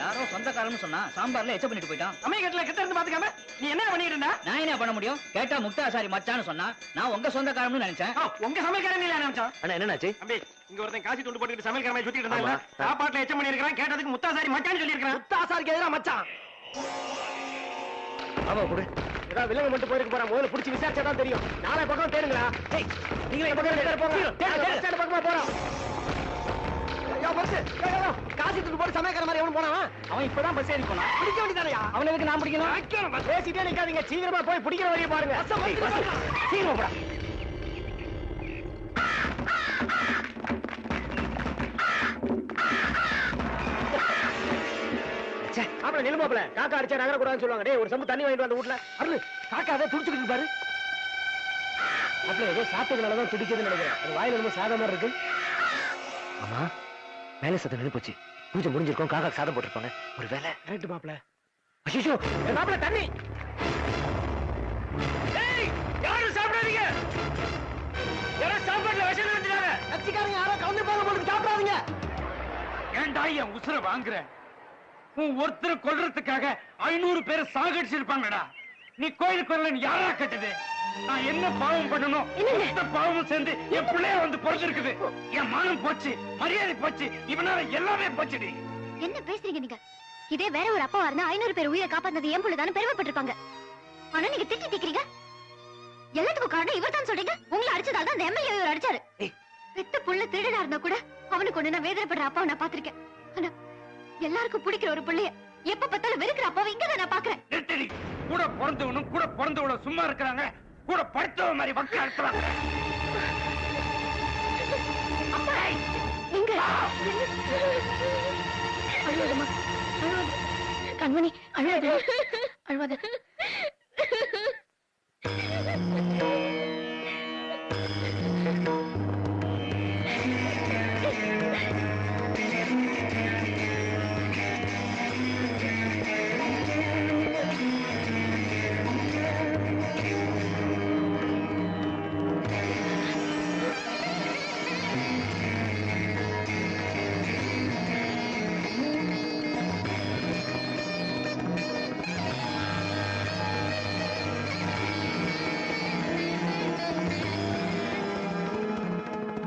யாரோ சொந்தக்காரன்னு சொன்னா சாம்பார்ல எச்ச பண்ணிட்டு போயிட்டான். சமயக்கட்டுல கிட்ட இருந்து பாத்துக்காம நீ என்ன பண்ணிட்டு இருந்தா? நான் என்ன பண்ண முடியும்? கேட்டா முக்தாசாரி மச்சான்னு சொன்னா நான் உங்க சொந்தக்காரன்னு நினைச்சேன். உங்க சமையல்காரன் இல்ல நினைச்சோம். அண்ணா என்னன்னாச்சு? தம்பி இங்க ஒருத்தன் காசி துண்டு போட்டுட்டு சமையல்கார மாதிரி சுத்திட்டு இருந்தாங்க. சாப்பாட்டுல எச்ச பண்ணி இருக்கான். கேட்டதுக்கு முத்தாசாரி மச்சான்னு சொல்லி இருக்கான். முத்தாசாரிக்கு எதிரா மச்சான். ஆமா கொடு. ஏதாவது விலங்கு மட்டும் போயிருக்கு போறான். முதல்ல புடிச்சு விசாரிச்சா தான் தெரியும். நாளை பக்கம் தேடுங்களா? நீங்க பக்கம் போங்க. பக்கமா போறோம். காசி துண்டு போட்டு சமைக்கிற மாதிரி எவனும் போனான். அவன் இப்பதான் பஸ் ஏறி போனான். பிடிக்க வேண்டியதானயா? அவனுக்கு நான் பிடிக்கணும். பேசிட்டே நிக்காதீங்க. சீக்கிரமா போய் பிடிக்கிற வழியை பாருங்க. சீக்கிரமா போடா. அப்படி நிலுமாப்ல காக்கா அடிச்சா நகர கூடாதுன்னு சொல்லுவாங்க. டேய் ஒரு சம்பு தண்ணி வாங்கிட்டு வந்து வீட்டுல அருள் காக்கா அதை துடிச்சுக்கிட்டு பாரு. அப்படி ஏதோ சாப்பிட்டதுனாலதான் துடிக்குதுன்னு நினைக்கிறேன். அது வாயில ரொம்ப சாதா மாதிரி இருக்கு. ஆமா மேலே சத்தம் நின்று போச்சு. பூஜை முடிஞ்சிருக்கோம். காக்கா சாதம் போட்டிருப்பாங்க. ஒரு வேலை கரெக்ட் மாப்ள. ஐயோ மாப்ள தண்ணி. ஏய் யாரும் சாப்பிடாதீங்க. யாரும் சாப்பாட்டுல விஷம் நினைச்சாங்க. கட்சிக்காரங்க யாரோ கவுந்து போக போட்டு சாப்பிடாதீங்க. ஏன்டா என் உசுரை வாங்குற? உன் ஒருத்தர் கொல்றதுக்காக 500 பேரை சாகடிச்சிருப்பாங்கடா. நீ கோயிலுக்கு வரலன்னு யாரா கேட்டது? நான் என்ன பாவம் பண்ணணும்? எந்த பாவமும் சேர்ந்து என் பிள்ளைய வந்து பிறந்திருக்குது. என் மானம் போச்சு, மரியாதை போச்சு, இவனால எல்லாமே போச்சுடி. என்ன பேசுறீங்க நீங்க? இதே வேற ஒரு அப்பா இருந்தா 500 பேர் உயிரை காப்பாத்தினது என் புள்ளதான பெருமைப்பட்டிருப்பாங்க. ஆனா நீங்க திட்டி திக்கிறீங்க. எல்லாத்துக்கும் காரணம் இவர் தான் சொல்றீங்க. உங்களை அடிச்சதால தான் அந்த எம்எல்ஏ இவர் அடிச்சாரு. பெத்த புள்ள திருடனா இருந்தா கூட அவனுக்கு ஒண்ணு நான் வேதனைப்படுற அப்பாவை நான் பாத்திருக்கேன். ஆனா எல்லாருக்கும் பிடிக்கிற ஒரு பிள்ளைய எப்ப பார்த்தாலும் வெறுக்கிற அப்பாவை இங்கதான் நான் பாக்குறேன். நிறுத்தடி. கூட பிறந்தவனும் கூட பிறந்தவளும் சும்மா இருக்கிறாங்க. கூட படித்தவ மாதிரி வக்க அழுத்துறாங்க. நீங்க அழுவதம்மா, அழுவது. கண்மணி அழுவது, அழுவது.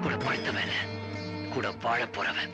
கூட படுத்த வேலை கூட வாழ போறவன்